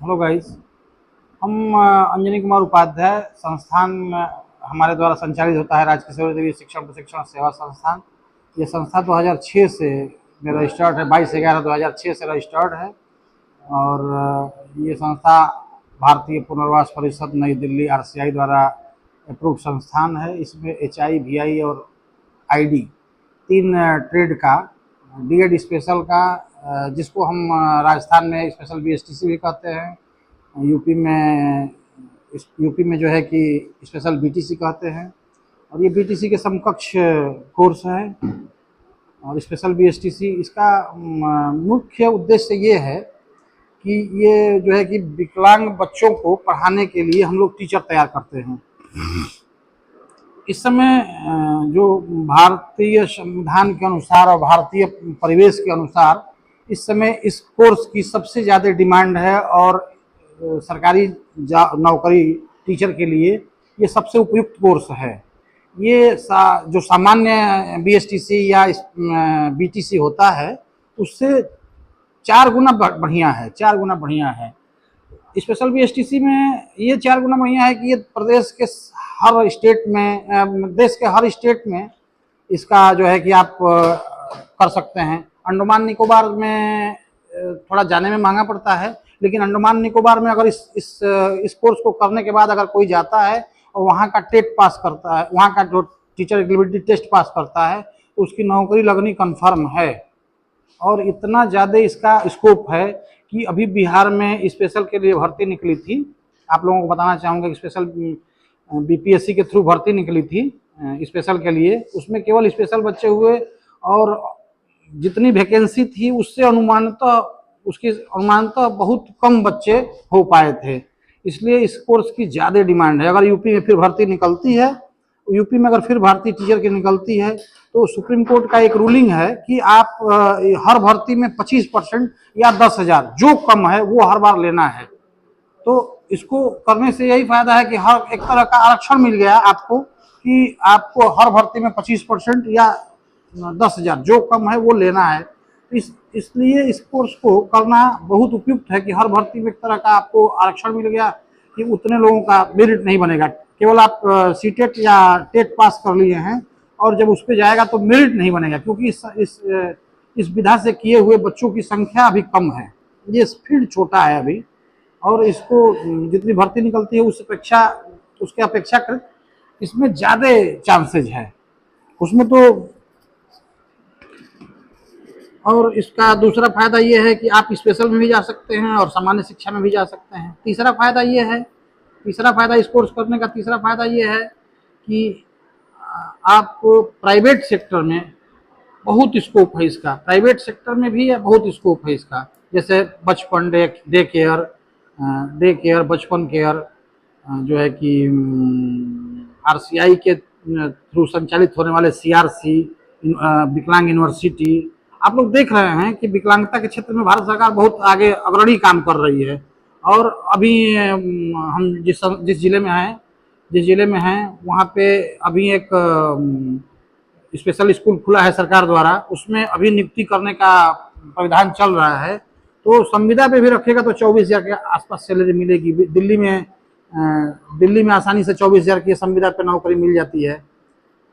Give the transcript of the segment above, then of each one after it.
Hello guys. हम अंजनी कुमार उपाध्याय संस्थान हमारे द्वारा संचालित होता है राजकिशोर देवी शिक्षण प्रशिक्षण सेवा संस्थान। ये संस्था 2006 से मेरा रजिस्टर्ड है, 22/11/2006 से रजिस्टर्ड है। और ये संस्था भारतीय पुनर्वास परिषद नई दिल्ली RCI द्वारा अप्रूव्ड संस्थान है। इसमें HI VI और ID 3 ट्रेड का D.Ed स्पेशल का, जिसको हम राजस्थान में स्पेशल BSTC भी कहते हैं, यूपी में जो है कि स्पेशल BTC कहते हैं, और ये BTC के समकक्ष कोर्स है। और स्पेशल BSTC इसका मुख्य उद्देश्य ये है कि ये जो है कि विकलांग बच्चों को पढ़ाने के लिए हम लोग टीचर तैयार करते हैं। इस समय जो भारतीय संविधान के अनुसार और भारतीय परिवेश के अनुसार इस समय इस कोर्स की सबसे ज़्यादा डिमांड है, और सरकारी नौकरी टीचर के लिए ये सबसे उपयुक्त कोर्स है। ये जो सामान्य BSTC या BTC होता है उससे 4 गुना बढ़िया है, 4 गुना बढ़िया है। स्पेशल BSTC में ये 4 गुना बढ़िया है कि ये प्रदेश के हर स्टेट में, देश के हर स्टेट में इसका जो है कि आप कर सकते हैं। अंडमान निकोबार में थोड़ा जाने में महंगा पड़ता है, लेकिन अंडमान निकोबार में अगर इस कोर्स को करने के बाद अगर कोई जाता है और वहाँ का टेट पास करता है, वहाँ का जो टीचर एलिजिबिलिटी टेस्ट पास करता है, तो उसकी नौकरी लगनी कन्फर्म है। और इतना ज़्यादा इसका स्कोप है कि अभी बिहार में स्पेशल के लिए भर्ती निकली थी। आप लोगों को बताना चाहूँगा कि स्पेशल BPSC के थ्रू भर्ती निकली थी स्पेशल के लिए। उसमें केवल स्पेशल बच्चे हुए, और जितनी वैकेंसी थी उससे अनुमानतः बहुत कम बच्चे हो पाए थे। इसलिए इस कोर्स की ज़्यादा डिमांड है। अगर यूपी में फिर भर्ती निकलती है, यूपी में अगर फिर भारतीय टीचर की निकलती है, तो सुप्रीम कोर्ट का एक रूलिंग है कि आप हर भर्ती में 25% या 10,000 जो कम है वो हर बार लेना है। तो इसको करने से यही फायदा है कि हर एक तरह का आरक्षण मिल गया आपको, कि आपको हर भर्ती में 25% या 10,000 जो कम है वो लेना है। इसलिए इस कोर्स को करना बहुत उपयुक्त है कि हर भर्ती में एक तरह का आपको आरक्षण मिल गया कि उतने लोगों का मेरिट नहीं बनेगा। केवल आप CTET या टेट पास कर लिए हैं और जब उस पर जाएगा तो मेरिट नहीं बनेगा, क्योंकि इस विधा से किए हुए बच्चों की संख्या अभी कम है। ये फील्ड छोटा है अभी, और इसको जितनी भर्ती निकलती है उसके अपेक्षाकृत इसमें ज़्यादा चांसेज है उसमें तो। और इसका दूसरा फायदा ये है कि आप स्पेशल में भी जा सकते हैं और सामान्य शिक्षा में भी जा सकते हैं। तीसरा फायदा इस कोर्स करने का तीसरा फायदा ये है कि आप प्राइवेट सेक्टर में बहुत स्कोप है इसका, प्राइवेट सेक्टर में भी बहुत स्कोप है इसका। जैसे बचपन डे केयर बचपन केयर जो है कि RCI के थ्रू संचालित होने वाले CRC विकलांग यूनिवर्सिटी, आप लोग देख रहे हैं कि विकलांगता के क्षेत्र में भारत सरकार बहुत आगे अग्रणी काम कर रही है। और अभी हम जिस जिले में हैं वहाँ पे अभी एक स्पेशल स्कूल खुला है सरकार द्वारा, उसमें अभी नियुक्ति करने का प्राविधान चल रहा है। तो संविदा पे भी रखेगा तो 24,000 के आसपास सैलरी मिलेगी। दिल्ली में आसानी से 24,000 की संविदा पे नौकरी मिल जाती है।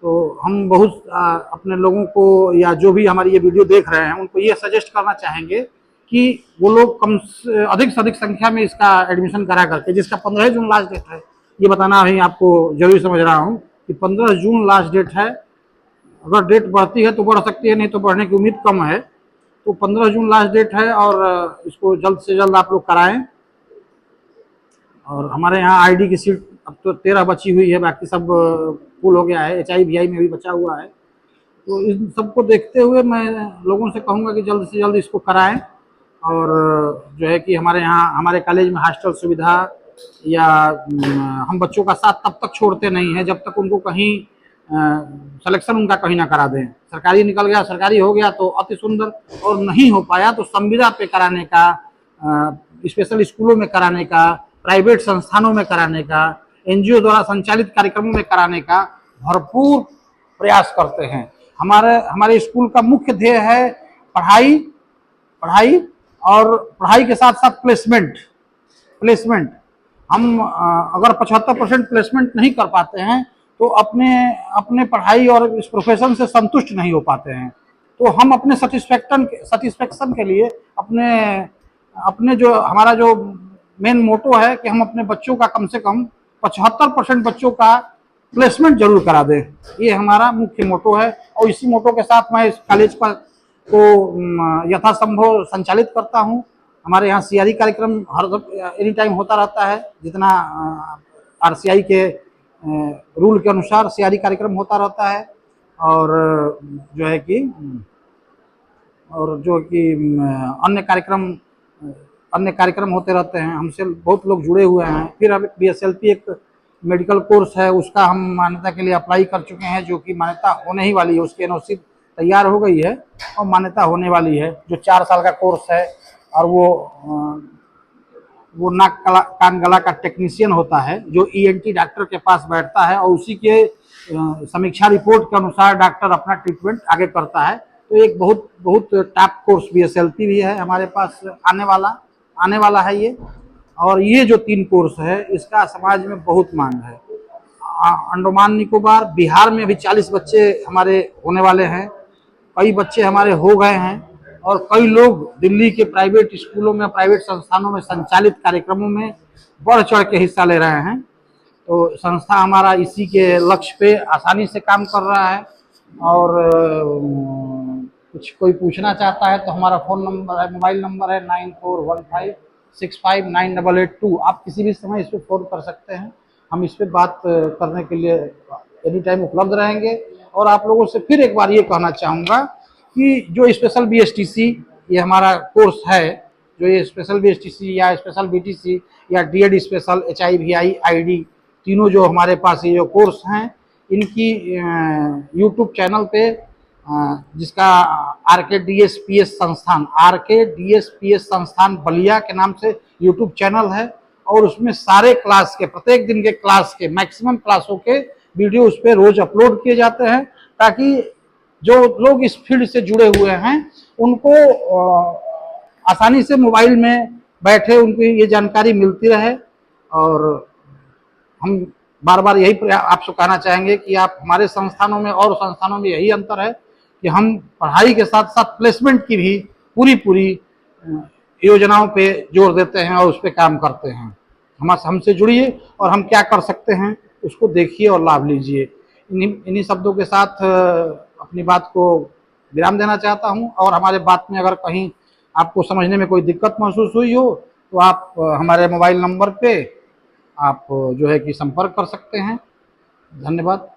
तो हम बहुत अपने लोगों को या जो भी हमारी ये वीडियो देख रहे हैं उनको ये सजेस्ट करना चाहेंगे कि वो लोग अधिक से अधिक संख्या में इसका एडमिशन करा करके, जिसका 15 जून लास्ट डेट है, ये बताना ही आपको जरूरी समझ रहा हूँ कि 15 जून लास्ट डेट है। अगर डेट बढ़ती है तो बढ़ सकती है, नहीं तो बढ़ने की उम्मीद कम है। तो 15 जून लास्ट डेट है, और इसको जल्द से जल्द आप लोग कराएं। और हमारे यहाँ ID की सीट अब तो 13 बची हुई है, बाकी सब फुल हो गया है। HI VI में भी बचा हुआ है। तो इन सबको देखते हुए मैं लोगों से कहूँगा कि जल्द से जल्द इसको कराएं। और जो है कि हमारे यहाँ हमारे कॉलेज में हॉस्टल सुविधा या हम बच्चों का साथ तब तक छोड़ते नहीं हैं जब तक उनको कहीं सिलेक्शन उनका कहीं ना करा दें। सरकारी निकल गया, सरकारी हो गया तो अति सुंदर, और नहीं हो पाया तो संविदा पे कराने का, स्पेशल स्कूलों में कराने का, प्राइवेट संस्थानों में कराने का, NGO द्वारा संचालित कार्यक्रमों में कराने का भरपूर प्रयास करते हैं। हमारे स्कूल का मुख्य ध्येय है पढ़ाई और पढ़ाई के साथ साथ प्लेसमेंट। प्लेसमेंट, हम अगर 75% प्लेसमेंट नहीं कर पाते हैं तो अपने पढ़ाई और इस प्रोफेशन से संतुष्ट नहीं हो पाते हैं। तो हम अपने सेटिस्फेक्शन के लिए अपने अपने जो हमारा जो मेन मोटो है कि हम अपने बच्चों का कम से कम 75% बच्चों का प्लेसमेंट जरूर करा दें, ये हमारा मुख्य मोटो है। और इसी मोटो के साथ मैं इस कॉलेज को यथासंभव संचालित करता हूँ। हमारे यहाँ सीआरई कार्यक्रम हर एनी टाइम होता रहता है, जितना आरसीआई के रूल के अनुसार सीआरई कार्यक्रम होता रहता है। और जो है कि अन्य कार्यक्रम होते रहते हैं। हमसे बहुत लोग जुड़े हुए हैं। फिर अब बीएसएलपी एक मेडिकल कोर्स है, उसका हम मान्यता के लिए अप्लाई कर चुके हैं, जो कि मान्यता होने ही वाली है। उसकी एनओसी तैयार हो गई है और मान्यता होने वाली है, जो 4 साल का कोर्स है। और वो नाक कान गला का टेक्नीशियन होता है, जो ईएनटी डॉक्टर के पास बैठता है और उसी के समीक्षा रिपोर्ट के अनुसार डॉक्टर अपना ट्रीटमेंट आगे करता है। तो एक बहुत टॉप कोर्स बीएसएलपी भी है हमारे पास आने वाला है ये। और ये जो 3 कोर्स है, इसका समाज में बहुत मांग है। अंडमान निकोबार, बिहार में भी 40 बच्चे हमारे होने वाले हैं, कई बच्चे हमारे हो गए हैं। और कई लोग दिल्ली के प्राइवेट स्कूलों में, प्राइवेट संस्थानों में संचालित कार्यक्रमों में बढ़ चढ़ के हिस्सा ले रहे हैं। तो संस्था हमारा इसी के लक्ष्य पे आसानी से काम कर रहा है। और कुछ कोई पूछना चाहता है तो हमारा फ़ोन नंबर है, मोबाइल नंबर है 9415659882। आप किसी भी समय इस पर फ़ोन कर सकते हैं, हम इस पर बात करने के लिए एनी टाइम उपलब्ध रहेंगे। और आप लोगों से फिर एक बार ये कहना चाहूँगा कि जो स्पेशल बीएसटीसी ये हमारा कोर्स है, जो ये स्पेशल बीएसटीसी या स्पेशल बीटीसी या डीएड स्पेशल, एचआईवीआई, आईडी, तीनों जो हमारे पास ये जो कोर्स हैं, इनकी यूट्यूब चैनल पे जिसका आरकेडीएसपीएस संस्थान बलिया के नाम से यूट्यूब चैनल है। और उसमें सारे क्लास के, प्रत्येक दिन के क्लास के, मैक्सिमम क्लासों के वीडियो उस पर रोज अपलोड किए जाते हैं, ताकि जो लोग इस फील्ड से जुड़े हुए हैं उनको आसानी से मोबाइल में बैठे उनको ये जानकारी मिलती रहे। और हम बार बार यही आपसे कहना चाहेंगे कि आप हमारे संस्थानों में और संस्थानों में यही अंतर है कि हम पढ़ाई के साथ साथ प्लेसमेंट की भी पूरी योजनाओं पे जोर देते हैं और उस पर काम करते हैं। हमसे जुड़िए और हम क्या कर सकते हैं उसको देखिए और लाभ लीजिए। इन्हीं शब्दों के साथ अपनी बात को विराम देना चाहता हूं। और हमारे बात में अगर कहीं आपको समझने में कोई दिक्कत महसूस हुई हो तो आप हमारे मोबाइल नंबर पे आप जो है कि संपर्क कर सकते हैं। धन्यवाद।